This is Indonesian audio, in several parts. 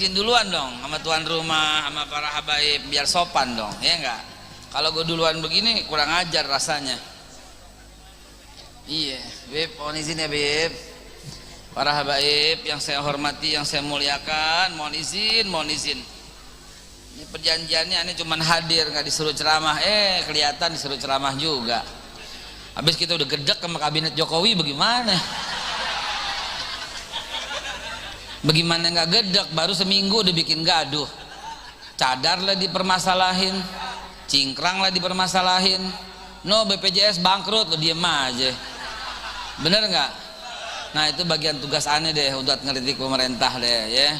izin duluan dong sama tuan rumah, sama para habaib, biar sopan dong, ya enggak? Kalau gue duluan begini kurang ajar rasanya. Iya, Beb, mohon izin ya Beb. Para habaib yang saya hormati, yang saya muliakan, mohon izin, mohon izin. Ini perjanjiannya ini cuman hadir, nggak disuruh ceramah. Kelihatan disuruh ceramah juga. Habis kita udah gedek sama kabinet Jokowi, bagaimana? Bagaimana nggak gedek? Baru seminggu udah bikin gaduh. Cadar lah dipermasalahin, cingkrang lah dipermasalahin. No, BPJS bangkrut, lo diem aja. Bener nggak? Nah itu bagian tugas aneh deh, udah ngeritik pemerintah deh ya.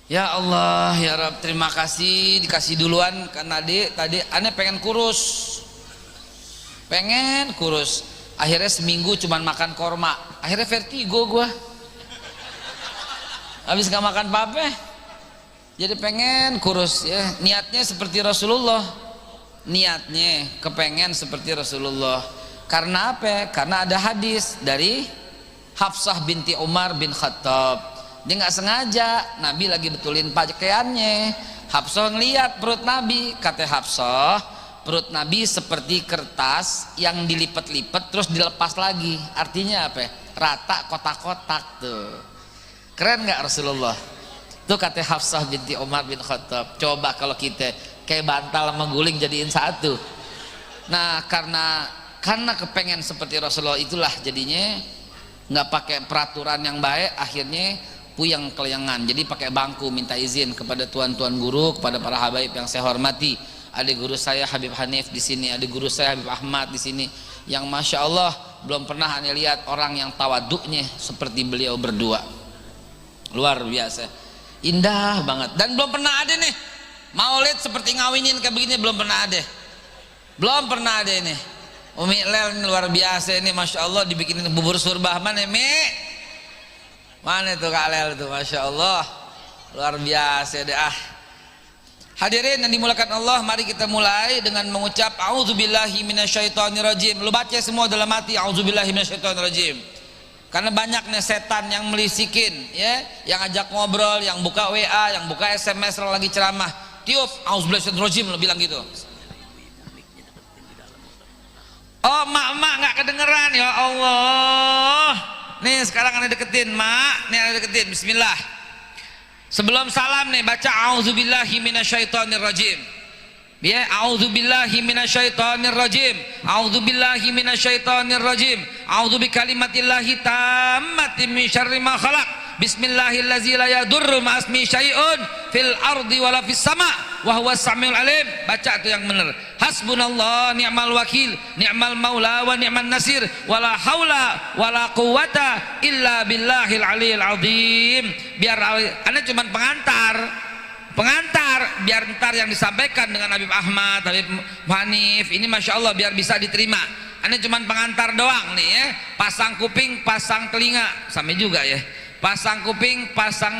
Ya Allah ya Rabb, terima kasih dikasih duluan. Karena tadi aneh pengen kurus, akhirnya seminggu cuman makan korma, akhirnya vertigo gua. Habis gak makan apa-apa jadi pengen kurus ya. Niatnya seperti Rasulullah, niatnya kepengen seperti Rasulullah. Karena apa? Karena ada hadis dari Hafsah binti Umar bin Khattab. Dia nggak sengaja, Nabi lagi betulin pakaiannya, Hafsah ngeliat perut Nabi. Kata Hafsah, perut Nabi seperti kertas yang dilipat-lipat terus dilepas lagi. Artinya apa? Rata, kotak-kotak tuh. Keren nggak Rasulullah? Tuh kata Hafsah binti Umar bin Khattab. Coba kalau kita kayak bantal sama guling jadiin satu. Nah karena kepengen seperti Rasulullah itulah jadinya nggak pakai peraturan yang baik, akhirnya puyeng kelayangan. Jadi pakai bangku, minta izin kepada tuan-tuan guru, kepada para habaib yang saya hormati. Ada guru saya Habib Hanif di sini, ada guru saya Habib Ahmad di sini, yang masya Allah belum pernah aneh lihat orang yang tawaduknya seperti beliau berdua. Luar biasa, indah banget. Dan belum pernah ada nih maulid seperti ngawinin kayak begini, belum pernah ada, ini. Umi Lel ini luar biasa ini, masya Allah dibikinin bubur surbah. Mana Mi? Mana tuh Kak Lel tuh, masya Allah luar biasa deh. Hadirin yang dimulakan Allah, mari kita mulai dengan mengucap auzubillahi minasyaitonirrajim. Lu baca semua dalam hati auzubillahi minasyaitonirrajim. Karena banyak nih setan yang melisikin ya, yang ajak ngobrol, yang buka WA, yang buka SMS lagi ceramah. Tiup auzubillahi minasyaitonirrajim, lu bilang gitu. Oh mak nggak kedengeran, ya Allah. Nih sekarang anda deketin mak, nih anda deketin. Bismillah. Sebelum salam nih baca auzubillahi minasyaitonirrajim. Ya, auzubillahi minasyaitonirrajim. Auzubillahi minasyaitonirrajim. A'udzu bikalimatillahi tammati min syarri ma khalaq. Bismillahirrahmanirrahim. La yadurru ma'asmi syai'un fil ardi wala fis sama' wa huwas samiul alim. Baca tuh yang benar. Hasbunallah ni'mal wakil, ni'mal maula wa ni'man nasir, wala haula wala quwata illa billahil aliyil azim. Biar anda cuman pengantar biar ntar yang disampaikan dengan Habib Ahmad, Habib Hanif ini masya Allah biar bisa diterima. Anda cuman pengantar doang nih ya, pasang kuping, pasang telinga, sama juga ya, pasang kuping, pasang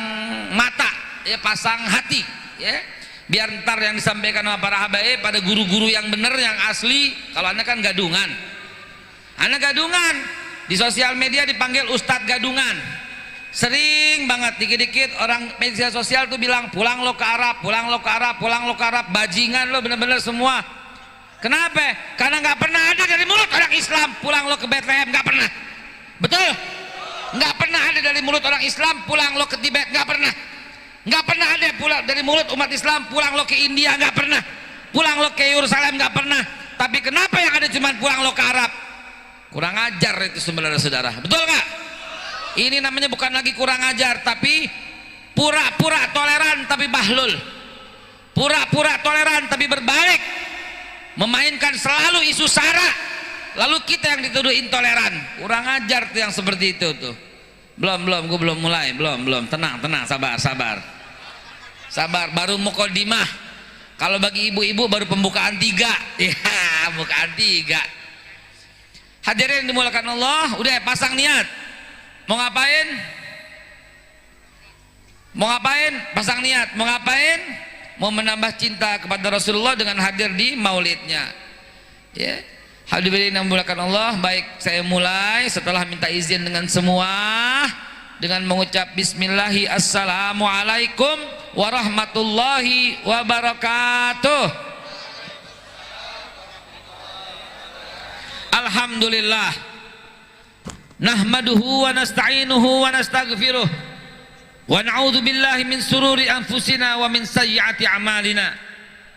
mata ya, pasang hati ya, biar ntar yang disampaikan sama para habaib pada guru-guru yang benar, yang asli. Kalau anda kan gadungan, di sosial media dipanggil Ustadz gadungan. Sering banget dikit-dikit orang media sosial tuh bilang pulang lo ke Arab, pulang lo ke Arab, pulang lo ke Arab. Bajingan lo bener-bener semua. Kenapa? Karena nggak pernah ada dari mulut orang Islam pulang lo ke Bethlehem, nggak pernah. Betul? Nggak pernah ada dari mulut orang Islam pulang lo ke Tibet, nggak pernah. Nggak pernah ada pulang dari mulut umat Islam pulang lo ke India, nggak pernah. Pulang lo ke Yerusalem, nggak pernah. Tapi kenapa yang ada cuma pulang lo ke Arab? Kurang ajar itu sebenarnya saudara. Betul nggak? Ini namanya bukan lagi kurang ajar, tapi pura-pura toleran tapi bahlul, pura-pura toleran tapi berbalik, memainkan selalu isu sara, lalu kita yang dituduh intoleran. Kurang ajar tuh yang seperti itu tuh. Belum, gue belum mulai, belum. Tenang, sabar, baru muqaddimah. Kalau bagi ibu-ibu baru pembukaan 3, ya pembukaan 3. Hadirin yang dimuliakan Allah, udah pasang niat. Mau ngapain? Pasang niat. Mau ngapain? Mau menambah cinta kepada Rasulullah dengan hadir di maulidnya. Ya. Hadirin yang dimuliakan Allah, baik saya mulai setelah minta izin dengan semua dengan mengucap bismillahi assalamualaikum warahmatullahi wabarakatuh. Alhamdulillah nahmaduhu wa nasta'inuhu wa nastaghfiruh wa na'udzu billahi min sururi anfusina wa min sayyiati a'malina.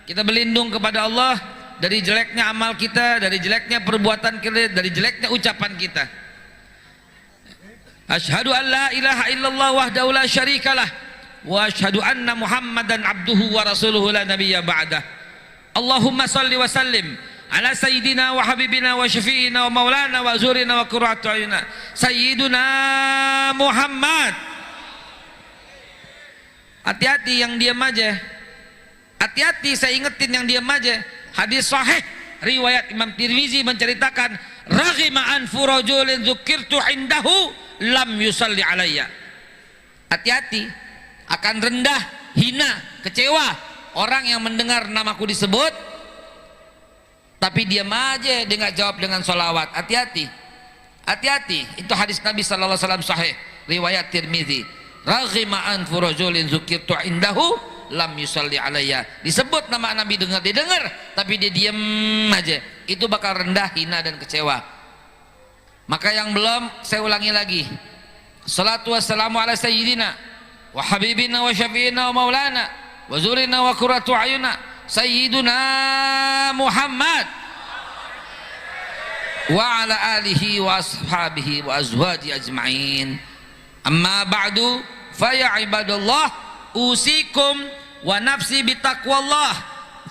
Kita berlindung kepada Allah dari jeleknya amal kita, dari jeleknya perbuatan kita, dari jeleknya ucapan kita. Asyhadu an la ilaha illallah wahdahu la syarikalah wa asyhadu anna Muhammadan abduhu wa rasuluhu la nabiyya ba'dah. Allahumma salli wa sallim ala sayyidina wa habibina wa syafi'ina wa maulana wa zurina wa qurratu ayuna sayyiduna Muhammad. Hati-hati yang diam aja. Hati-hati, saya ingetin yang diam aja. Hadis sahih riwayat Imam Tirmizi menceritakan raghima anfu rajulin dzukirtu indahu lam yusalli alayya. Hati-hati, akan rendah, hina, kecewa orang yang mendengar namaku disebut tapi diam aja, dia nggak jawab dengan sholawat. Hati-hati, hati-hati. Itu hadis Nabi sallallahu alaihi wasallam sahih riwayat Tirmizi. Raghima anfu rajulin dzukirtu indahu lam yusalli alayya. Disebut nama Nabi, didengar tapi dia diam aja, itu bakal rendah, hina dan kecewa. Maka yang belum, saya ulangi lagi. Salatu wassalamu ala sayyidina wa habibina wa syafi'ina wa maulana wa zurina wa qurratu ayuna sayyiduna Muhammad wa ala alihi wa ashabihi wa azwaji ajma'in. Amma ba'du fa ya ibadallah usikum wa nafsi bitaqwallah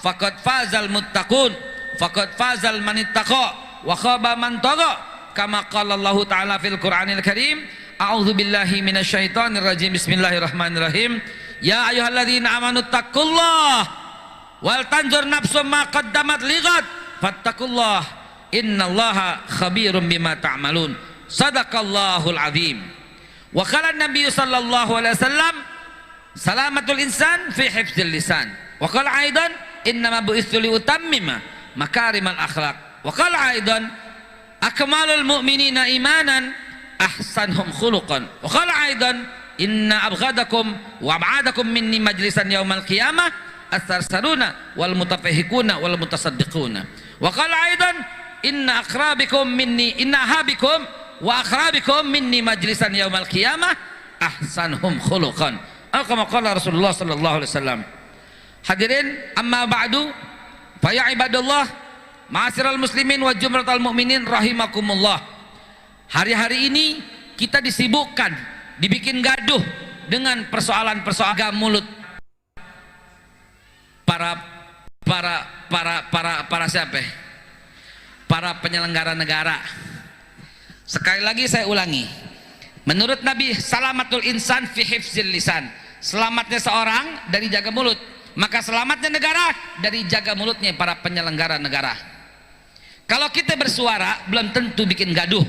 faqad fazal muttaqun faqad fazal man ittaqa wa khaba man tagha kama qala Allah taala fil Qur'anil Karim. A'udzu billahi minasyaitonir rajim. Bismillahirrahmanirrahim. Ya ayyuhalladzina amanu taqullaha wal tanzur nafsum ma qaddamat lighad fattaqullah innallaha khabirum bima ta'malun. Sadaqallahul azim. Wa qala an-nabiy sallallahu alaihi wasallam salamatul insan fi hifdzil lisan. Wa qala aidan innama bu'itsu li utammima makarimal akhlaq. Wa qala aidan akmalul mu'minina imanan ahsanhum khuluqan. Wa qala aidan inna abghadakum wa ab'adakum minni majlisan yaumal qiyamah as-sarsaruna wal mutafahhikuna wal mutasaddiquna. Wa qala aidan inna aqrabikum minni inna habikum wa aqrabikum minni majlisan yaumal qiyamah ahsanhum khuluqan. Kama qala Rasulullah sallallahu alaihi wasallam. Hadirin, amma ba'du fa ya ibadallah ma'asyiral muslimin wa jumratal mu'minin rahimakumullah. Hari-hari ini kita disibukkan, dibikin gaduh dengan persoalan-persoalan mulut para siapa? Para penyelenggara negara. Sekali lagi saya ulangi. Menurut Nabi, salamatul insan fi hifzil lisan. Selamatnya seorang dari jaga mulut, maka selamatnya negara dari jaga mulutnya para penyelenggara negara. Kalau kita bersuara belum tentu bikin gaduh.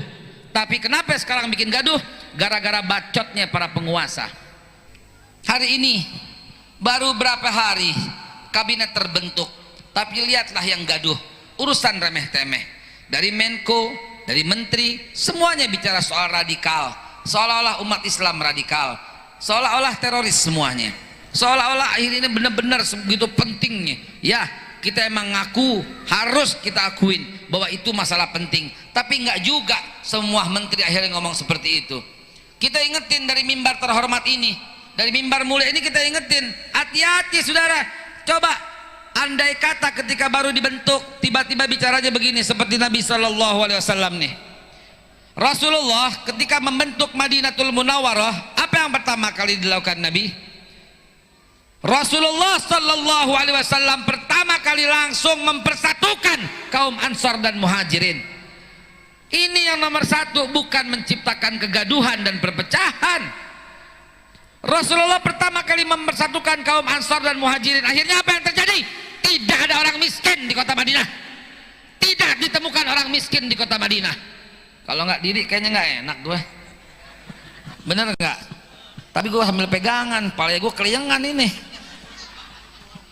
Tapi kenapa sekarang bikin gaduh? Gara-gara bacotnya para penguasa. Hari ini baru berapa hari kabinet terbentuk, tapi lihatlah yang gaduh, urusan remeh-temeh. Dari Menko, dari menteri, semuanya bicara soal radikal, seolah-olah umat Islam radikal, seolah-olah teroris semuanya, seolah-olah akhir ini benar-benar begitu pentingnya. Ya, kita emang ngaku, harus kita akuin bahwa itu masalah penting, tapi enggak juga semua menteri akhirnya ngomong seperti itu. Kita ingetin dari mimbar terhormat ini, dari mimbar mulia ini kita ingetin, hati-hati saudara. Coba andai kata ketika baru dibentuk tiba-tiba bicaranya begini seperti Nabi sallallahu alaihi wasallam nih. Rasulullah ketika membentuk Madinatul Munawwarah, apa yang pertama kali dilakukan Nabi? Rasulullah sallallahu alaihi wasallam pertama kali langsung mempersatukan kaum Ansar dan Muhajirin. Ini yang nomor satu, bukan menciptakan kegaduhan dan perpecahan. Rasulullah pertama kali mempersatukan kaum Ansar dan Muhajirin. Akhirnya apa yang terjadi? Tidak ada orang miskin di kota Madinah. Tidak ditemukan orang miskin di kota Madinah. Kalau nggak diri kayaknya nggak enak gue. Bener nggak? Tapi gue sambil pegangan, kepala gue keliengan ini.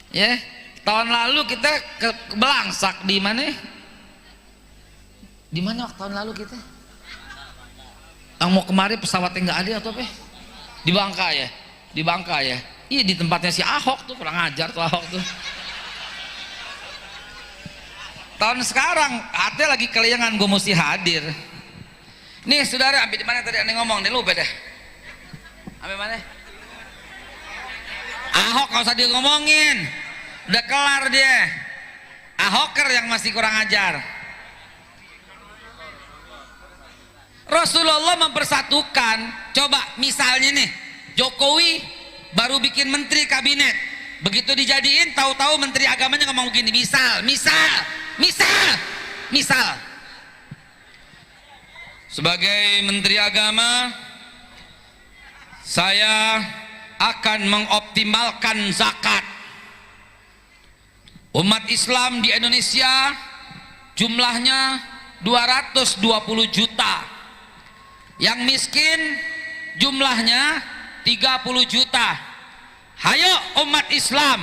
Ya, tahun lalu kita ke Belangsak di mana? Di mana waktu tahun lalu kita? Yang mau kemari pesawatnya nggak ada atau apa? Di Bangka ya, di Bangka ya. Iya di tempatnya si Ahok tuh, kurang ajar tuh Ahok tuh. Tahun sekarang hati lagi keliangan gue mesti hadir. Nih saudara, ambil di mana tadi aneh ngomong, nih lupa deh. Ambil mana? Ahok nggak usah dia ngomongin, udah kelar dia. Ahoker yang masih kurang ajar. Rasulullah mempersatukan. Coba misalnya nih, Jokowi baru bikin menteri kabinet, begitu dijadiin tahu-tahu menteri agamanya ngomong begini, misal sebagai menteri agama saya akan mengoptimalkan zakat. Umat Islam di Indonesia jumlahnya 220 juta, yang miskin jumlahnya 30 juta. Hayo umat Islam,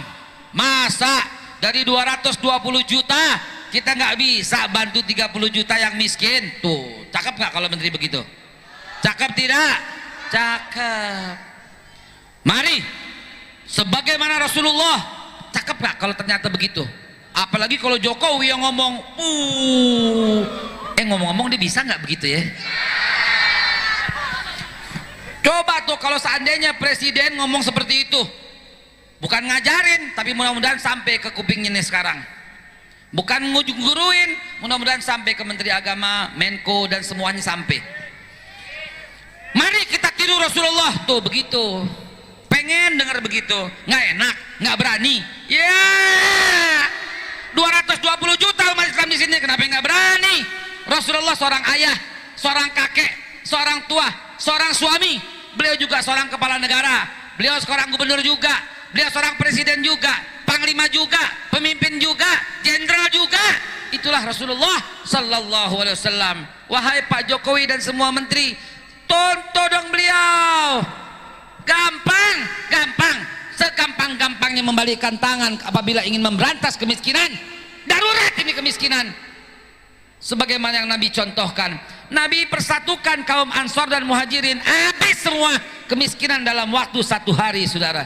masa dari 220 juta kita nggak bisa bantu 30 juta yang miskin? Tuh, cakep nggak kalau menteri begitu? Cakep tidak? Cakep. Mari, sebagaimana Rasulullah, cakep nggak kalau ternyata begitu? Apalagi kalau Jokowi yang ngomong, ngomong-ngomong dia bisa nggak begitu ya? Coba tuh kalau seandainya presiden ngomong seperti itu, bukan ngajarin, tapi mudah-mudahan sampai ke kupingnya nih sekarang. Bukan nguruin, mudah-mudahan sampai ke Menteri Agama, Menko dan semuanya sampai. Mari kita tiru Rasulullah tuh begitu. Pengen dengar begitu, nggak enak, nggak berani. Ya, 220 juta umat Islam di sini, kenapa nggak berani? Rasulullah seorang ayah, seorang kakek, seorang tua, seorang suami. Beliau juga seorang kepala negara, beliau seorang gubernur juga, beliau seorang presiden juga, panglima juga, pemimpin juga, jenderal juga. Itulah Rasulullah sallallahu alaihi wasallam. Wahai Pak Jokowi dan semua menteri, tonton dong beliau. Gampang, segampang-gampangnya membalikkan tangan apabila ingin memberantas kemiskinan. Darurat ini kemiskinan. Sebagaimana yang Nabi contohkan, Nabi persatukan kaum Ansor dan Muhajirin, habis semua kemiskinan dalam waktu 1 hari, saudara.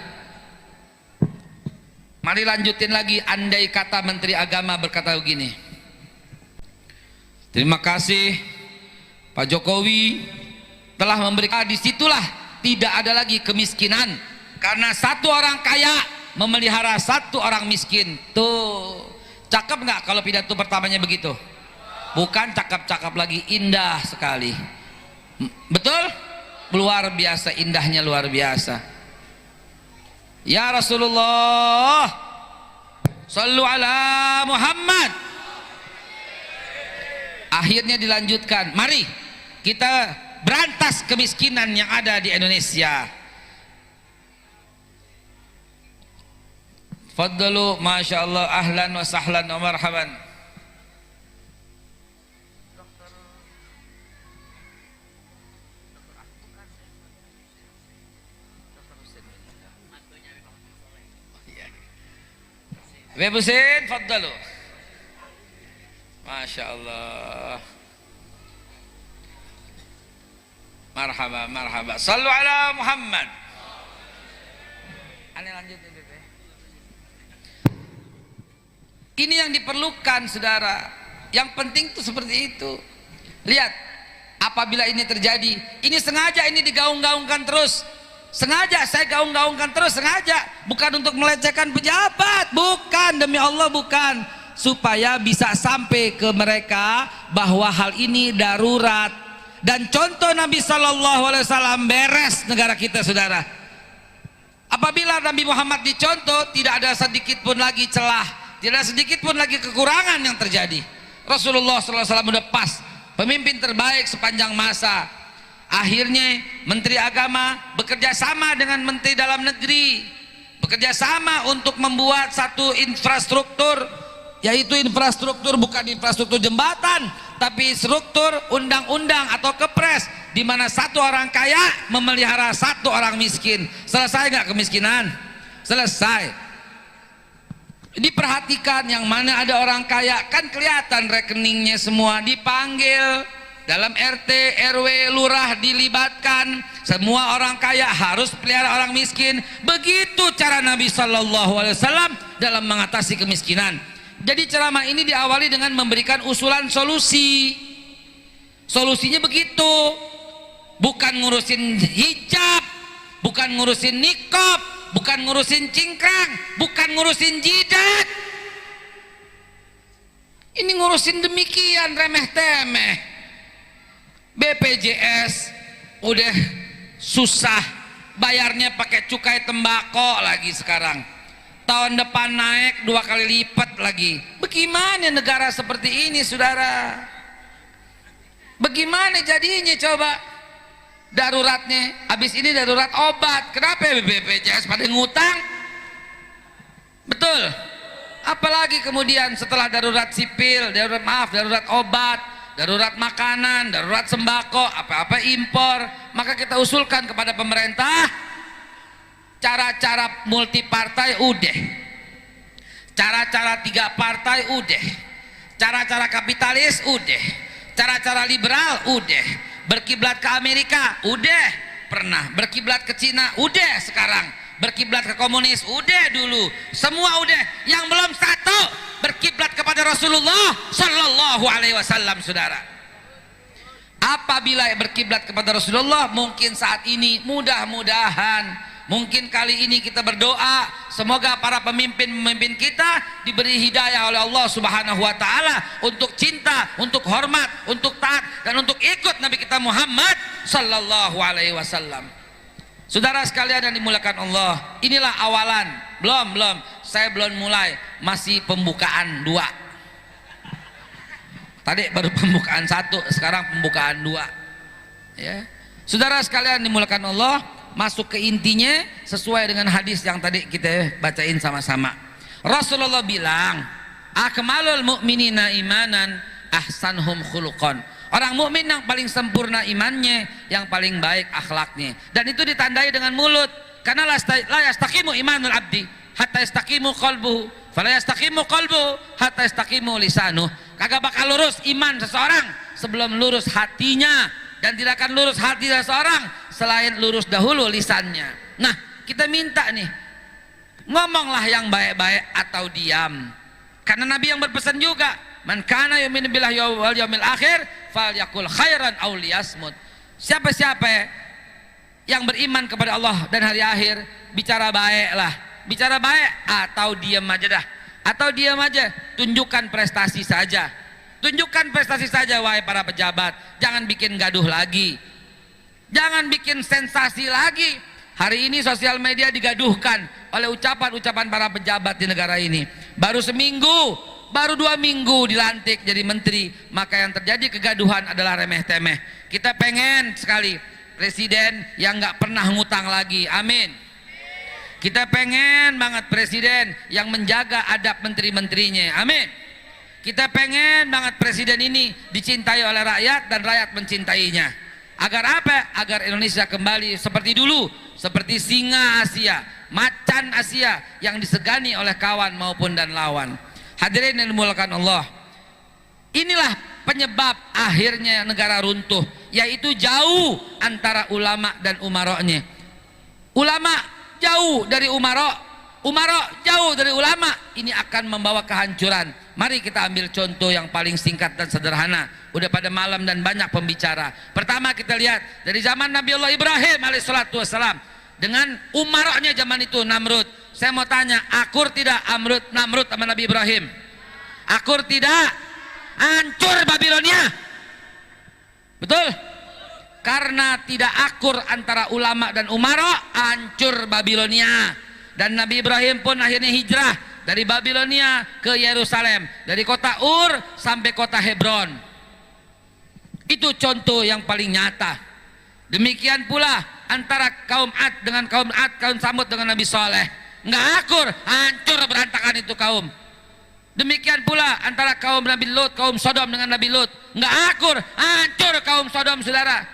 Mari lanjutin lagi. Andai kata Menteri Agama berkata begini, terima kasih Pak Jokowi telah memberikan, disitulah tidak ada lagi kemiskinan, karena satu orang kaya memelihara satu orang miskin. Tuh, cakep nggak kalau pidato pertamanya begitu? Bukan cakep-cakep lagi, indah sekali. Betul? Luar biasa indahnya, luar biasa. Ya Rasulullah, sallu ala Muhammad. Akhirnya dilanjutkan, mari kita berantas kemiskinan yang ada di Indonesia. Fadlu, masya Allah, ahlan wa sahlan wa marhaban. Habib Husin, fadlu. Masya Allah. Marhaba, marhaba. Sallu ala Muhammad. Aneh lanjut ini. Ini yang diperlukan, saudara. Yang penting itu seperti itu. Lihat, apabila ini terjadi, ini sengaja ini digaung-gaungkan terus. Sengaja saya gaung-gaungkan terus, sengaja. Bukan untuk melecehkan pejabat, bukan, demi Allah bukan. Supaya bisa sampai ke mereka bahwa hal ini darurat. Dan contoh Nabi Sallallahu Alaihi Wasallam beres negara kita, saudara. Apabila Nabi Muhammad dicontoh, tidak ada sedikit pun lagi celah, tidak ada sedikit pun lagi kekurangan yang terjadi. Rasulullah Sallallahu Alaihi Wasallam udah pas, pemimpin terbaik sepanjang masa. Akhirnya Menteri Agama bekerja sama dengan Menteri Dalam Negeri, bekerja sama untuk membuat satu infrastruktur, yaitu infrastruktur bukan infrastruktur jembatan, tapi struktur undang-undang atau kepres, di mana satu orang kaya memelihara satu orang miskin. Selesai nggak kemiskinan? Selesai. Diperhatikan yang mana ada orang kaya, kan kelihatan rekeningnya semua, dipanggil, dalam RT, RW, lurah dilibatkan, semua orang kaya harus pelihara orang miskin. Begitu cara Nabi Shallallahu Alaihi Wasallam dalam mengatasi kemiskinan. Jadi ceramah ini diawali dengan memberikan usulan solusi. Solusinya begitu, bukan ngurusin hijab, bukan ngurusin niqab, bukan ngurusin cingkrang, bukan ngurusin jidat. Ini ngurusin demikian remeh-temeh. BPJS udah susah bayarnya, pakai cukai tembakau lagi sekarang. Tahun depan naik 2 kali lipat lagi. Bagaimana negara seperti ini, saudara? Bagaimana jadinya coba? Daruratnya, habis ini darurat obat. Kenapa BPJS pada ngutang? Betul. Apalagi kemudian setelah darurat sipil, darurat obat, darurat makanan, darurat sembako, apa-apa impor. Maka kita usulkan kepada pemerintah, cara-cara multipartai udah, cara-cara 3 partai udah, cara-cara kapitalis udah, cara-cara liberal udah, berkiblat ke Amerika udah pernah, berkiblat ke Cina udah sekarang, berkiblat ke komunis udah dulu, semua udah. Yang belum satu, berkiblat kepada Rasulullah Shallallahu Alaihi Wasallam, saudara. Apabila berkiblat kepada Rasulullah, mungkin saat ini mudah-mudahan, mungkin kali ini kita berdoa semoga para pemimpin-pemimpin kita diberi hidayah oleh Allah Subhanahu wa taala untuk cinta, untuk hormat, untuk taat, dan untuk ikut Nabi kita Muhammad sallallahu alaihi wasallam. Saudara sekalian yang dimuliakan Allah, inilah awalan. Belum, saya belum mulai, masih pembukaan 2. Tadi baru pembukaan 1, sekarang pembukaan 2. Ya. Saudara sekalian dimuliakan Allah, masuk ke intinya sesuai dengan hadis yang tadi kita bacain sama-sama. Rasulullah bilang, akmalul mu'minina imanan ahsanhum khuluqan. Orang mukmin yang paling sempurna imannya, yang paling baik akhlaknya. Dan itu ditandai dengan mulut. Karena la yastaqimu imanul abdi hatta yastaqimu qalbuhu, fala yastaqimu qalbuhu hatta yastaqimu lisanuh. Kagak bakal lurus iman seseorang sebelum lurus hatinya, dan tidak akan lurus hati seseorang selain lurus dahulu lisannya. Nah, kita minta nih, ngomonglah yang baik-baik atau diam. Karena Nabi yang berpesan juga, man kana yu'minu billahi wal yaumil akhir falyakul khairan aw liyasmut. Siapa-siapa yang beriman kepada Allah dan hari akhir, bicara baiklah. Bicara baik atau diam aja dah. Atau diam aja, tunjukkan prestasi saja. Tunjukkan prestasi saja wahai para pejabat. Jangan bikin gaduh lagi. Jangan bikin sensasi lagi. Hari ini sosial media digaduhkan oleh ucapan-ucapan para pejabat di negara ini. Baru seminggu, baru 2 minggu dilantik jadi menteri, maka yang terjadi kegaduhan adalah remeh-temeh. Kita pengen sekali presiden yang nggak pernah ngutang lagi, amin. Kita pengen banget presiden yang menjaga adab menteri-menterinya, amin. Kita pengen banget presiden ini dicintai oleh rakyat dan rakyat mencintainya. Agar apa? Agar Indonesia kembali seperti dulu, seperti singa Asia, macan Asia yang disegani oleh kawan maupun dan lawan. Hadirin yang dimuliakan Allah, inilah penyebab akhirnya negara runtuh, yaitu jauh antara ulama dan umaroknya. Ulama jauh dari umarok, umarok jauh dari ulama. Ini akan membawa kehancuran. Mari kita ambil contoh yang paling singkat dan sederhana. Udah pada malam dan banyak pembicara. Pertama kita lihat dari zaman Nabi Allah Ibrahim alaihissalatu wassalam dengan umaroknya zaman itu, Namrud. Saya mau tanya, akur tidak Namrud sama Nabi Ibrahim? Akur tidak? Hancur Babilonia. Betul? Karena tidak akur antara ulama dan umarok, hancur Babilonia. Dan Nabi Ibrahim pun akhirnya hijrah dari Babilonia ke Yerusalem, dari kota Ur sampai kota Hebron. Itu contoh yang paling nyata. Demikian pula antara kaum Ad dengan kaum Samud dengan Nabi Saleh. Nggak akur, hancur berantakan itu kaum. Demikian pula antara kaum Nabi Lut, kaum Sodom dengan Nabi Lut. Nggak akur, hancur kaum Sodom, saudara.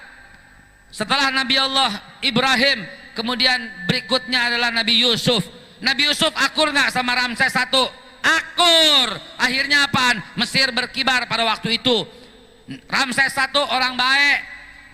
Setelah Nabi Allah Ibrahim, kemudian berikutnya adalah Nabi Yusuf. Nabi Yusuf akur nggak sama Ramses I? Akur. Akhirnya apaan? Mesir berkibar pada waktu itu. Ramses I orang baik,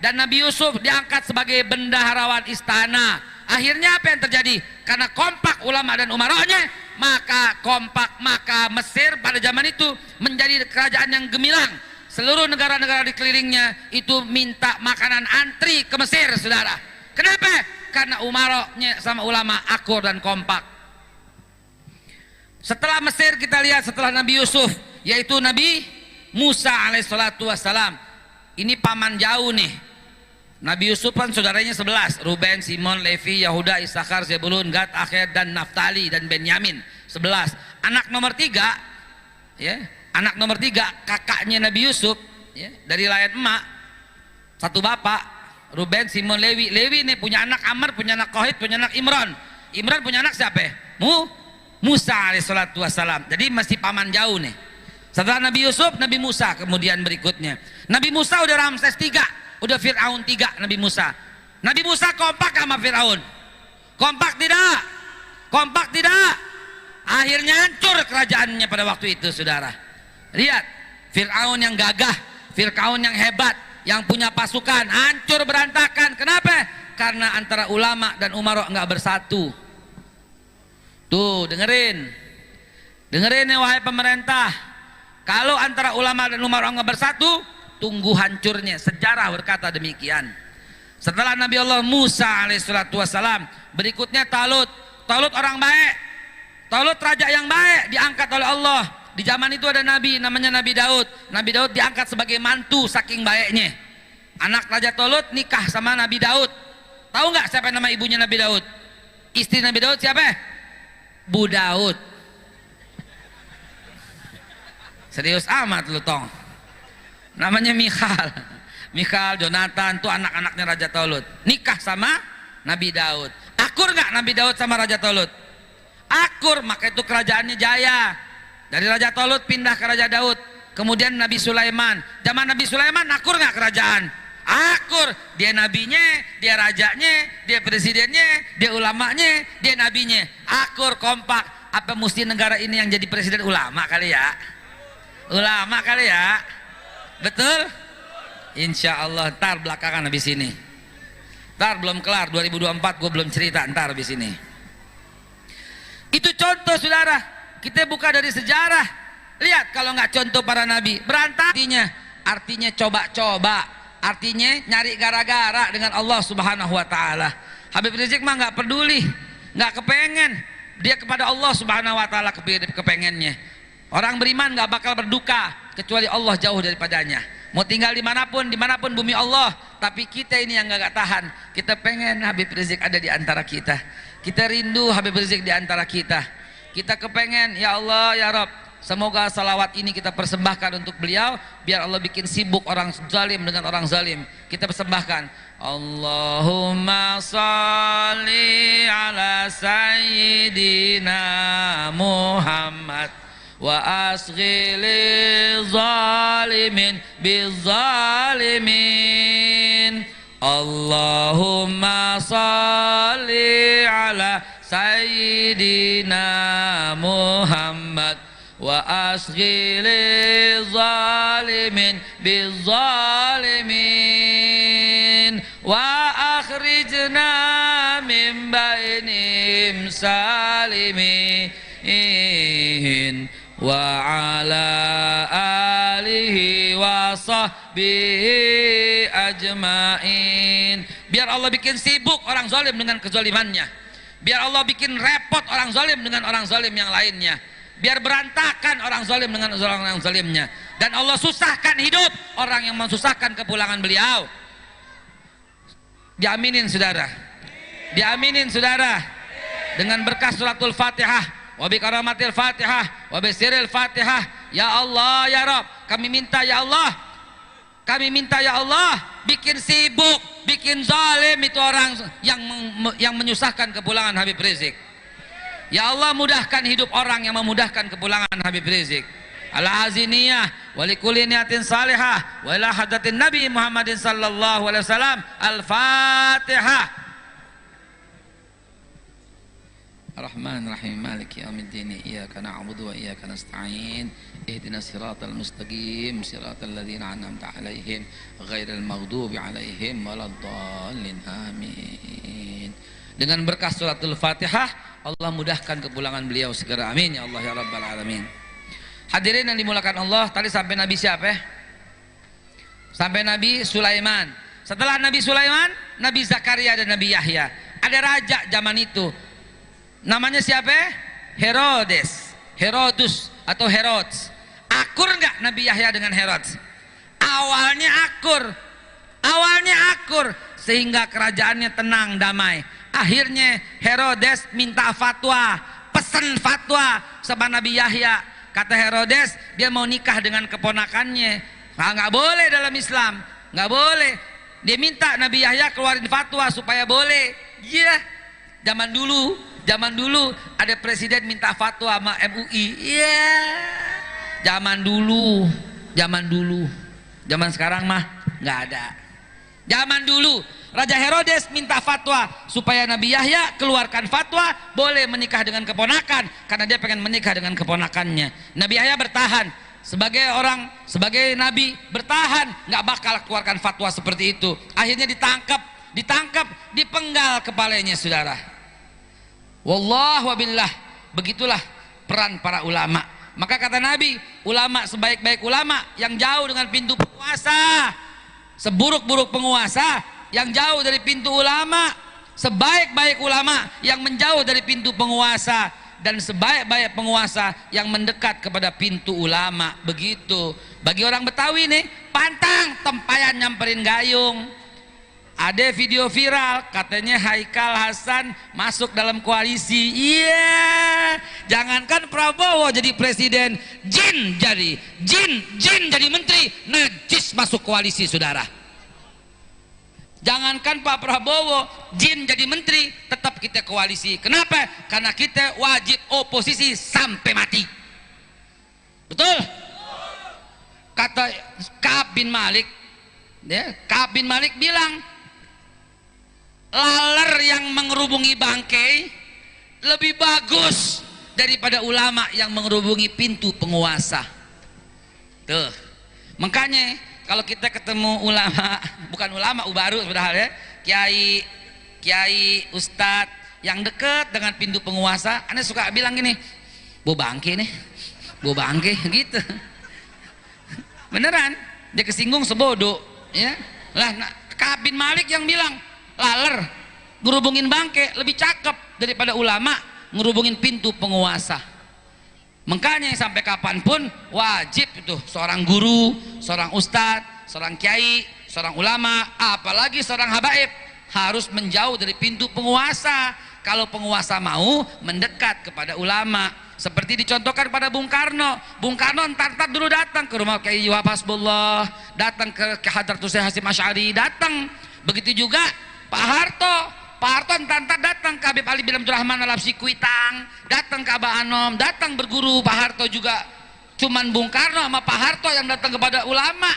dan Nabi Yusuf diangkat sebagai bendaharawan istana. Akhirnya apa yang terjadi? Karena kompak ulama dan umaranya, maka Mesir pada zaman itu menjadi kerajaan yang gemilang. Seluruh negara-negara di kelilingnya itu minta makanan antri ke Mesir, saudara. Kenapa? Karena umaranya sama ulama akur dan kompak. Setelah Mesir kita lihat setelah Nabi Yusuf, yaitu Nabi Musa alaihissalatu wassalam. Ini paman jauh nih. Nabi Yusuf kan saudaranya 11, Ruben, Simon, Levi, Yahuda, Isakar, Zebulun, Gad, Aher, dan Naftali, dan Benyamin. 11. Anak nomor 3, ya, anak nomor 3 kakaknya Nabi Yusuf, ya, dari layan emak, satu bapak, Ruben, Simon, Levi. Levi nih punya anak Amr, punya anak Kohit, punya anak Imran. Imran punya anak siapa? Musa alaihissalatu wassalam. Jadi masih paman jauh nih. Setelah Nabi Yusuf, Nabi Musa kemudian berikutnya. Nabi Musa udah Ramses 3, udah Fir'aun 3, Nabi Musa. Nabi Musa kompak sama Fir'aun. Kompak tidak? Kompak tidak? Akhirnya hancur kerajaannya pada waktu itu, saudara. Lihat, Fir'aun yang gagah, Fir'aun yang hebat, yang punya pasukan, hancur berantakan. Kenapa? Karena antara ulama dan umarok nggak bersatu. Tuh, dengerin nih wahai pemerintah. Kalau antara ulama dan umarok nggak bersatu, tunggu hancurnya. Sejarah berkata demikian. Setelah Nabi Allah Musa alaihissalatu wassalam, berikutnya Talut. Talut orang baik, Talut raja yang baik, diangkat oleh Allah. Di zaman itu ada nabi namanya Nabi Daud. Nabi Daud diangkat sebagai mantu saking baiknya. Anak Raja Talut nikah sama Nabi Daud. Tahu nggak siapa nama ibunya Nabi Daud? Istri Nabi Daud siapa? Bu Daud. Serius amat lu tong. Namanya Michal. Michal, Jonathan, tuh anak-anaknya Raja Talut. Nikah sama Nabi Daud. Akur nggak Nabi Daud sama Raja Talut? Akur, maka itu kerajaannya jaya. Dari Raja Talut pindah ke Raja Daud. Kemudian Nabi Sulaiman. Zaman Nabi Sulaiman akur nggak kerajaan? Akur. Dia nabinya, dia rajanya, dia presidennya, dia ulamanya, dia nabinya. Akur, kompak. Apa mesti negara ini yang jadi presiden ulama kali ya? Ulama kali ya? Betul? Insya Allah ntar belakangan habis ini. Ntar belum kelar 2024 gue belum cerita, ntar habis ini. Itu contoh saudara. Kita buka dari sejarah. Lihat kalau nggak contoh para nabi berantakinya. Artinya coba-coba. Artinya nyari gara-gara dengan Allah Subhanahu Wa Taala. Habib Rizik mah nggak peduli, nggak kepengen. Dia kepada Allah Subhanahu Wa Taala kepengennya. Orang beriman nggak bakal berduka kecuali Allah jauh daripadanya. Mau tinggal dimanapun bumi Allah. Tapi kita ini yang nggak tahan. Kita pengen Habib Rizik ada di antara kita. Kita rindu Habib Rizik di antara kita. Kita kepengen, ya Allah, ya Rabb, semoga salawat ini kita persembahkan untuk beliau, biar Allah bikin sibuk orang zalim dengan orang zalim. Kita persembahkan. Allahumma salli ala sayyidina Muhammad wa asghili zalimin bizzalimin. Allahumma salli ala sayyidina Muhammad wa asghili zalimin bizzalimin wa akhrijna min bainihim salimin wa ala alihi wa sahbihi ajmain. Biar Allah bikin sibuk orang zalim dengan kezalimannya. Biar Allah bikin repot orang zalim dengan orang zalim yang lainnya. Biar berantakan orang zalim dengan orang zalimnya. Dan Allah susahkan hidup orang yang mensusahkan kepulangan beliau. Diaminin saudara. Diaminin saudara. Dengan berkah suratul Fatihah. Wa bi karamatil Fatihah wa bi sirril Fatihah. Ya Allah ya Rabb, kami minta ya Allah. Kami minta ya Allah, bikin sibuk, bikin zalim itu orang yang menyusahkan kepulangan Habib Rizik. Ya Allah, mudahkan hidup orang yang memudahkan kepulangan Habib Rizik. Ala haziniyah wa likulli niyatin salihah wa ila hadratin Nabi Muhammadin sallallahu alaihi wasallam. Al-Fatihah. Ar-Rahmanir-Rahim. Maliki yaumiddin. Iyyaka na'budu wa iyyaka nasta'in. Ihdinas siratal mustaqim. Siratal ladzina an'amta 'alaihim ghairil maghdubi 'alaihim waladdallin. Amin. Dengan berkah suratul Fatihah, Allah mudahkan kepulangan beliau segera. Amin ya Allah ya Rabbal alamin. Hadirin yang dimulakan Allah, tadi sampai Nabi siapa? Sampai Nabi Sulaiman. Setelah Nabi Sulaiman, Nabi Zakaria dan Nabi Yahya. Ada raja zaman itu. Namanya siapa? Herodus atau Herods. Akur enggak Nabi Yahya dengan Herods? Awalnya akur sehingga kerajaannya tenang, damai. Akhirnya Herodes minta fatwa, pesan fatwa sama Nabi Yahya. Kata Herodes, dia mau nikah dengan keponakannya. Nggak boleh dalam Islam, nggak boleh. Dia minta Nabi Yahya keluarin fatwa supaya boleh. Iya, zaman dulu ada presiden minta fatwa sama MUI. Iya, zaman dulu. Zaman sekarang mah nggak ada. Zaman dulu Raja Herodes minta fatwa supaya Nabi Yahya keluarkan fatwa boleh menikah dengan keponakan, karena dia pengen menikah dengan keponakannya. Nabi Yahya bertahan sebagai nabi, bertahan, nggak bakal keluarkan fatwa seperti itu. Akhirnya ditangkap, dipenggal kepalanya, saudara. Wallahu wabillah. Begitulah peran para ulama. Maka kata Nabi, ulama sebaik-baik ulama yang jauh dengan pintu penguasa, seburuk-buruk penguasa yang jauh dari pintu ulama, sebaik-baik ulama yang menjauh dari pintu penguasa, dan sebaik-baik penguasa yang mendekat kepada pintu ulama. Begitu. Bagi orang Betawi nih, pantang tempayan nyamperin gayung. Ada video viral katanya Haikal Hasan masuk dalam koalisi. Iya, jangankan Prabowo jadi presiden, jin jadi menteri, najis masuk koalisi, saudara. Jangankan Pak Prabowo, jin jadi menteri, tetap kita koalisi. Kenapa? Karena kita wajib oposisi sampai mati. Betul? Kata Ka'ab bin Malik, Ka'ab bin Malik bilang, laler yang mengerubungi bangkai lebih bagus daripada ulama yang mengerubungi pintu penguasa. Tuh. Makanya kalau kita ketemu ulama, bukan ulama baru padahal ya, kiai, ustadz yang dekat dengan pintu penguasa, Anda suka bilang gini, "Bu bangke nih, bu bangke," gitu. Beneran, dia kesinggung sebodoh, ya. Lah, Ka'ab bin Malik yang bilang, laler ngerubungin bangke lebih cakep daripada ulama ngerubungin pintu penguasa. Makanya sampai kapanpun wajib itu seorang guru, seorang ustadz, seorang kiai, seorang ulama, apalagi seorang habaib harus menjauh dari pintu penguasa. Kalau penguasa mau mendekat kepada ulama, seperti dicontohkan pada Bung Karno. Bung Karno entar dulu datang ke rumah Kiai Wahab Hasbullah, datang ke Hadratus Hasyim Asy'ari, datang. Begitu juga Pak Harto entar datang ke Habib Ali bin Abdul Rahman Al-Habsyi Kuitang, datang ke Abah Anom, datang berguru. Pak Harto juga. Cuman Bung Karno sama Pak Harto yang datang kepada ulama.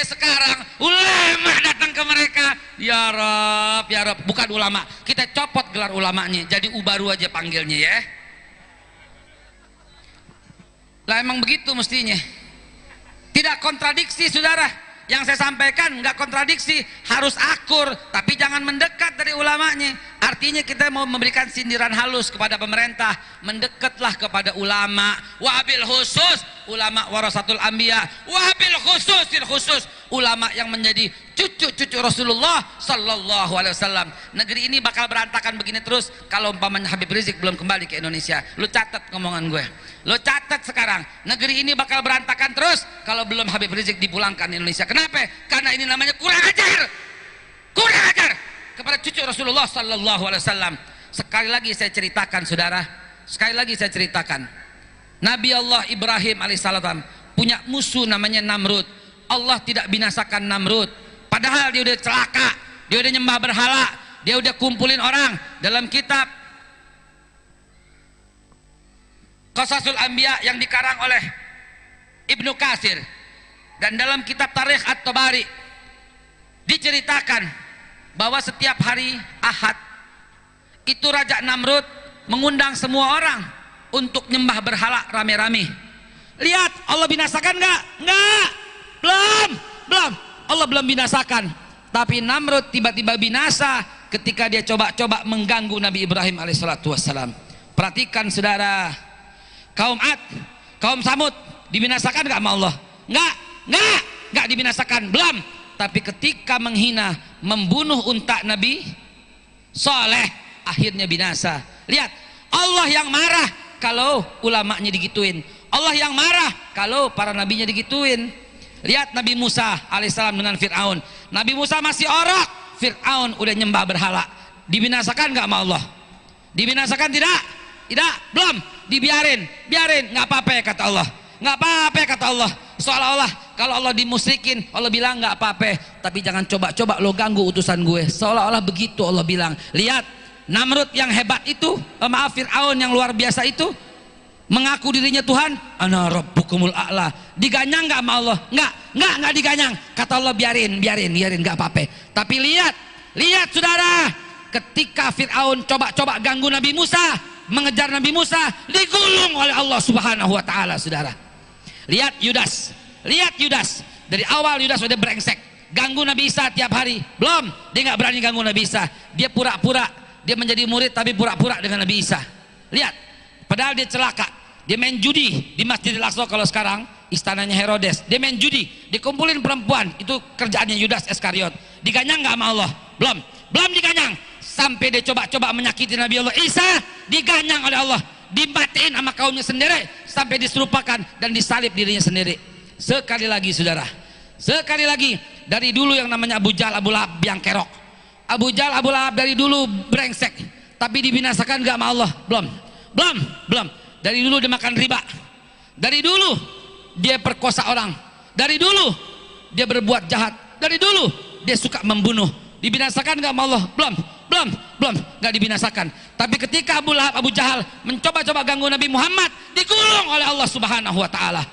Sekarang ulama datang ke mereka. Ya Rob, bukan ulama. Kita copot gelar ulamanya, jadi ubaru aja panggilnya ya. Lah emang begitu mestinya. Tidak kontradiksi, saudara. Yang saya sampaikan nggak kontradiksi, harus akur, tapi jangan mendekat dari ulamanya. Artinya kita mau memberikan sindiran halus kepada pemerintah, mendekatlah kepada ulama. Wabil khusus ulama warasatul anbiya, wabil khusus ulama yang menjadi cucu Rasulullah sallallahu alaihi wasallam. Negeri ini bakal berantakan begini terus kalau umpamanya Habib Rizik belum kembali ke Indonesia. Lu catat ngomongan gue. Lo catat sekarang, negeri ini bakal berantakan terus kalau belum Habib Rizik dipulangkan di Indonesia. Kenapa? Karena ini namanya kurang ajar kepada cucu Rasulullah sallallahu alaihi wasallam. Sekali lagi saya ceritakan, saudara, Nabi Allah Ibrahim alaihissalam punya musuh namanya Namrud. Allah tidak binasakan Namrud, padahal dia udah celaka, dia udah nyembah berhala, dia udah kumpulin orang. Dalam kitab Qasasul Anbiya yang dikarang oleh Ibnu Katsir dan dalam kitab Tarikh At-Tabari diceritakan bahwa setiap hari Ahad itu Raja Namrud mengundang semua orang untuk nyembah berhala rame-rame. Lihat Allah binasakan nggak? Nggak, belum. Allah belum binasakan. Tapi Namrud tiba-tiba binasa ketika dia coba-coba mengganggu Nabi Ibrahim alaihissalatu wassalam. Perhatikan saudara, kaum Ad, kaum Samud dibinasakan nggak sama Allah? Nggak dibinasakan, belum. Tapi ketika menghina, membunuh unta Nabi Saleh, akhirnya binasa. Lihat, Allah yang marah kalau ulamanya digituin, Allah yang marah kalau para nabinya digituin. Lihat Nabi Musa alaihissalam dengan Fir'aun. Nabi Musa masih orok, Fir'aun udah nyembah berhala. Dibinasakan nggak sama Allah? Dibinasakan tidak? Belum. Dibiarin, nggak apa-apa kata Allah. Nggak apa-apa kata Allah. Seolah-olah kalau Allah dimusyrikin, Allah bilang nggak apa-apa, tapi jangan coba-coba lo ganggu utusan gue. Seolah-olah begitu Allah bilang. Lihat Namrud yang hebat itu, Fir'aun yang luar biasa itu, mengaku dirinya Tuhan, ana rabbukumul a'la. Diganyang nggak sama Allah? Nggak diganyang. Kata Allah biarin, nggak apa-apa. Tapi lihat saudara, ketika Fir'aun coba-coba ganggu Nabi Musa, mengejar Nabi Musa, digulung oleh Allah Subhanahu wa taala, saudara. Lihat Yudas, dari awal Yudas sudah brengsek, ganggu Nabi Isa tiap hari. Belum, dia nggak berani ganggu Nabi Isa. Dia pura-pura, dia menjadi murid tapi pura-pura dengan Nabi Isa. Lihat, padahal dia celaka. Dia main judi di Masjidil Aqsa, kalau sekarang istananya Herodes. Dia main judi, dikumpulin perempuan. Itu kerjaannya Yudas Iskariot. Diganyang nggak sama Allah? Belum diganyang. Sampai dia coba-coba menyakiti Nabi Allah Isa, diganyang oleh Allah, dimatiin sama kaumnya sendiri, sampai diserupakan dan disalib dirinya sendiri. Sekali lagi saudara, sekali lagi, dari dulu yang namanya Abu Jahal, Abu Lahab yang kerok. Abu Jahal, Abu Lahab dari dulu brengsek, tapi dibinasakan gak sama Allah? Belum. Dari dulu dia makan riba, dari dulu dia perkosa orang, dari dulu dia berbuat jahat, dari dulu dia suka membunuh. Dibinasakan gak sama Allah? Belum, gak dibinasakan. Tapi ketika Abu Lahab, Abu Jahal mencoba-coba ganggu Nabi Muhammad, digulung oleh Allah Subhanahu wa taala.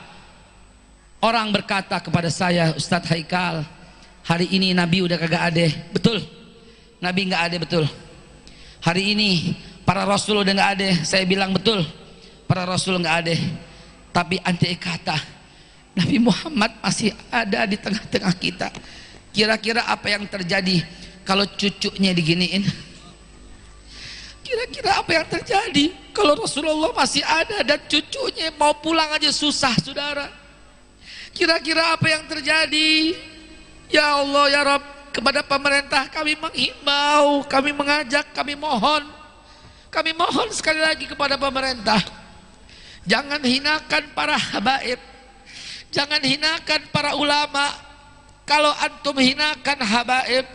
Orang berkata kepada saya, Ustadz Haikal, hari ini Nabi udah kagak ada. Betul, Nabi nggak ada, betul. Hari ini para Rasul udah nggak ada. Saya bilang betul, para Rasul nggak ada. Tapi andai kata Nabi Muhammad masih ada di tengah-tengah kita, kira-kira apa yang terjadi kalau cucunya diginiin? Kira-kira apa yang terjadi kalau Rasulullah masih ada dan cucunya mau pulang aja susah, saudara? Kira-kira apa yang terjadi? Ya Allah ya Rabb, kepada pemerintah kami menghimbau, kami mengajak, kami mohon sekali lagi kepada pemerintah, jangan hinakan para habaib, jangan hinakan para ulama. Kalau antum hinakan habaib,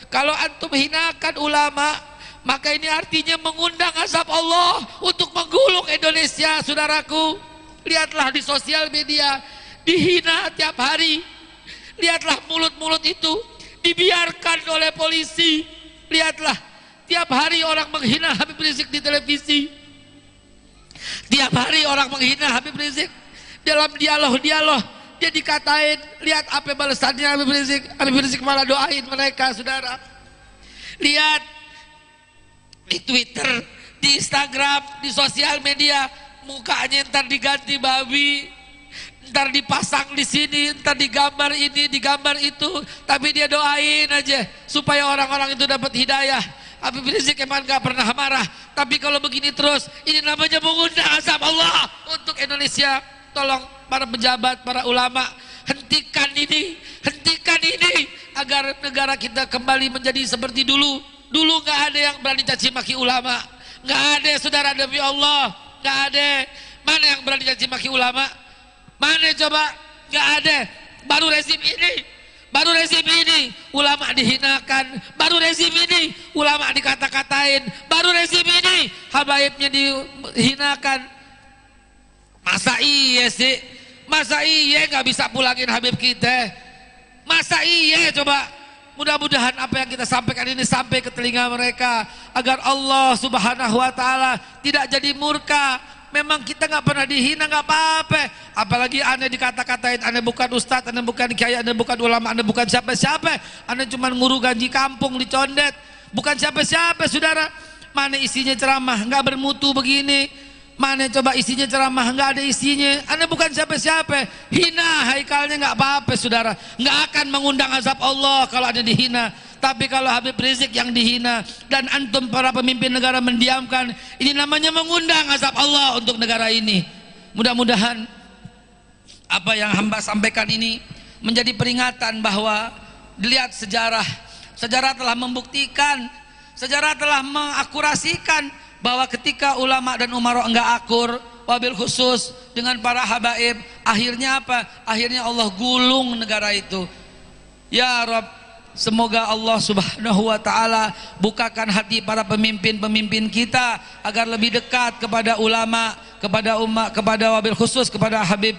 kalau antum hinakan ulama, maka ini artinya mengundang azab Allah untuk menggulung Indonesia, saudaraku. Lihatlah di sosial media, dihina tiap hari. Lihatlah mulut-mulut itu dibiarkan oleh polisi. Lihatlah, tiap hari orang menghina Habib Rizik di televisi. Tiap hari orang menghina Habib Rizik dalam dialog-dialog. Dia dikatain, lihat apa balasannya Habib Rizik. Habib Rizik malah doain mereka, saudara. Lihat di Twitter, di Instagram, di sosial media, mukanya ntar diganti babi, ntar dipasang di sini, ntar digambar ini, digambar itu, tapi dia doain aja supaya orang-orang itu dapat hidayah. Habib Rizik emang gak pernah marah, tapi kalau begini terus, ini namanya mengundang azab Allah untuk Indonesia. Tolong para pejabat, para ulama, hentikan ini agar negara kita kembali menjadi seperti dulu. Dulu gak ada yang berani caci maki ulama, gak ada, saudara, demi Allah, gak ada. Mana yang berani caci maki ulama? Mana coba? Gak ada. Baru rezim ini ulama dihinakan, baru rezim ini ulama dikata-katain, baru rezim ini habaibnya dihinakan. Masa iya sih? Masa iya gak bisa pulangin Habib kita? Masa iya coba? Mudah-mudahan apa yang kita sampaikan ini sampai ke telinga mereka, agar Allah Subhanahu wa taala tidak jadi murka. Memang kita nggak pernah dihina, nggak apa-apa. Apalagi aneh dikata-katain, aneh bukan ustadz, aneh bukan kiai, aneh bukan ulama, aneh bukan siapa-siapa. Aneh cuma nguru gaji kampung dicondet, bukan siapa-siapa, saudara. mana isinya ceramah nggak bermutu begini, mana coba isinya ceramah nggak ada isinya. Anda bukan siapa-siapa, hina haikalnya nggak apa-apa saudara, nggak akan mengundang azab Allah kalau ada dihina. Tapi kalau Habib Rizik yang dihina dan antum para pemimpin negara mendiamkan, ini namanya mengundang azab Allah untuk negara ini. Mudah-mudahan apa yang hamba sampaikan ini menjadi peringatan bahwa dilihat sejarah telah membuktikan, sejarah telah mengakurasikan bahwa ketika ulama dan umara enggak akur, wabil khusus dengan para habaib, akhirnya apa? Akhirnya Allah gulung negara itu. Ya Rabb, semoga Allah subhanahu wa ta'ala bukakan hati para pemimpin-pemimpin kita agar lebih dekat kepada ulama, kepada umat, kepada wabil khusus, kepada habib,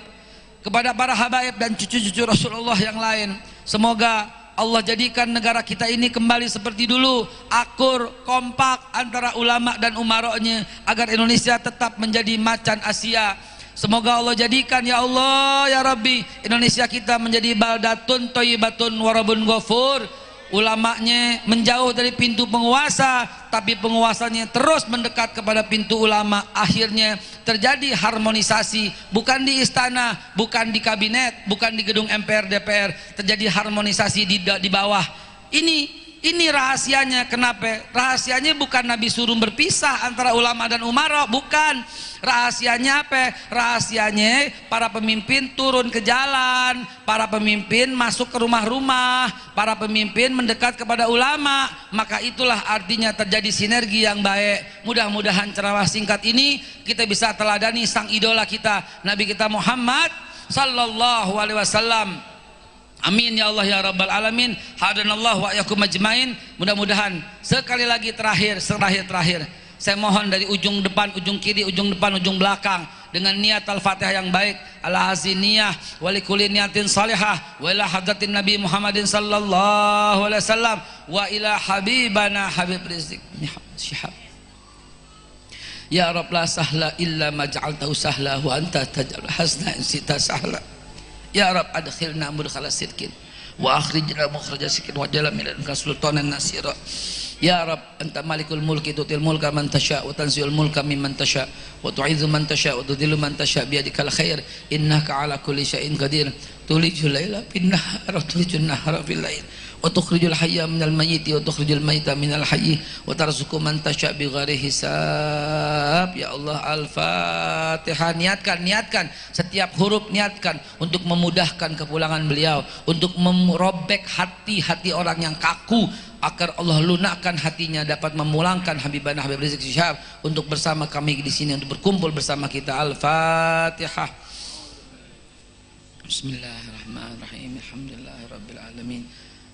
kepada para habaib dan cucu-cucu Rasulullah yang lain. Semoga Allah jadikan negara kita ini kembali seperti dulu, akur, kompak antara ulama dan umaroknya, agar Indonesia tetap menjadi macan Asia. Semoga Allah jadikan, ya Allah ya Rabbi, Indonesia kita menjadi baldatun thayyibatun warabun ghafur. Ulamanya menjauh dari pintu penguasa, tapi penguasanya terus mendekat kepada pintu ulama. Akhirnya terjadi harmonisasi, bukan di istana, bukan di kabinet, bukan di gedung MPR DPR, terjadi harmonisasi di bawah. Ini rahasianya. Kenapa? Rahasianya bukan Nabi suruh berpisah antara ulama dan umara, bukan. Rahasianya apa? Rahasianya para pemimpin turun ke jalan, para pemimpin masuk ke rumah-rumah, para pemimpin mendekat kepada ulama. Maka itulah artinya terjadi sinergi yang baik. Mudah-mudahan ceramah singkat ini kita bisa teladani sang idola kita, Nabi kita Muhammad sallallahu alaihi wasallam. Amin ya Allah ya Rabbal Alamin. Hadanallahu wa iyyakum ajmain. Mudah-mudahan sekali lagi terakhir saya mohon dari ujung depan, ujung kiri, ujung depan, ujung belakang, dengan niat Al-Fatihah yang baik, ala haziniyah wa likulli niyatin salihah wa ila hadratin Nabi Muhammadin sallallahu alaihi wasallam wa ila habibana Habib Rizik Syihab. Ya Rabb, la sahla illa ma ja'altahu sahla wa anta taj'al hasna in sita sahla. Ya Rabb, adkhilna mudkhala sidqin wa akhrijna mukhraja sidqin wa jala min ladunka sultanan nasira. Ya Rabb, anta malikul mulki tutil mulka man tasha wa tanziul mulka mimman tasha wa tu'izzu man tasha wa tudhillu man tasha bi yadikal khair innaka ala kulli syai'in qadir. Tulijul laila fin nahar wa tulijul nahara fil lail wa tukhrijul hayya minal mayyiti wa tukhrijul mayyita minal hayyi wa tarzuqu man tasha bi ghairi hisab. Ya Allah, Al-Fatihah. Niatkan setiap huruf, niatkan untuk memudahkan kepulangan beliau, untuk merobek hati orang yang kaku, agar Allah lunakkan hatinya, dapat memulangkan Habibana Habib Rizik Syihab untuk bersama kami di sini, untuk berkumpul bersama kita. Al-Fatihah. Bismillahirrahmanirrahim. Alhamdulillahirabbil alamin.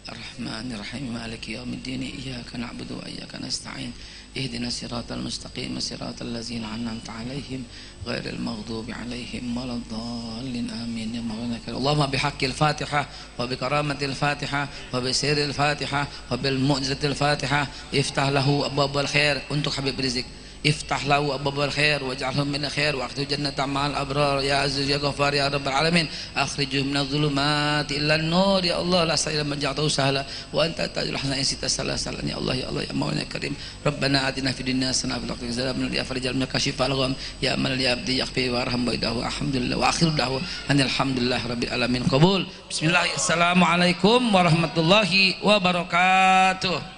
Ar-Rahmanir-Rahim. Maliki yaumiddin. Iyyaka na'budu wa iyyaka nasta'in. Ihdinas siratal mustaqim, siratal ladzina an'amta 'alaihim ghairil maghdubi 'alaihim waladdallin. Amin ya maulana. Allahumma bihaqqil Fatihah wa bi karamatil Fatihah wa bi sirril Fatihah wa bil mu'jizatil Fatihah iftah lahu abwabal khair. Untuk Habib Rizik, iftah lahu abwabal khair waj'alhum min khair wa akhrijhu jannatan ma'al abrar ya aziz ya ghaffar ya rabbal alamin. Akhrijhu minadh dhulumati ilan nur. Ya Allah, la sahila man ja'altahu sahla wa anta taj'alul hazna in sita salasalan. Ya Allah ya Allah ya maulana karim. Rabbana atina fid dunya hasanah wa fil akhirati hasanah wa qina adzabannar. Ya kashifal gham ya man li abdi yaghfi warham baidahu. Alhamdulillah wa akhiru da'wa alhamdulillah rabbil alamin. Qabul. Bismillah. Assalamualaikum warahmatullahi wabarakatuh.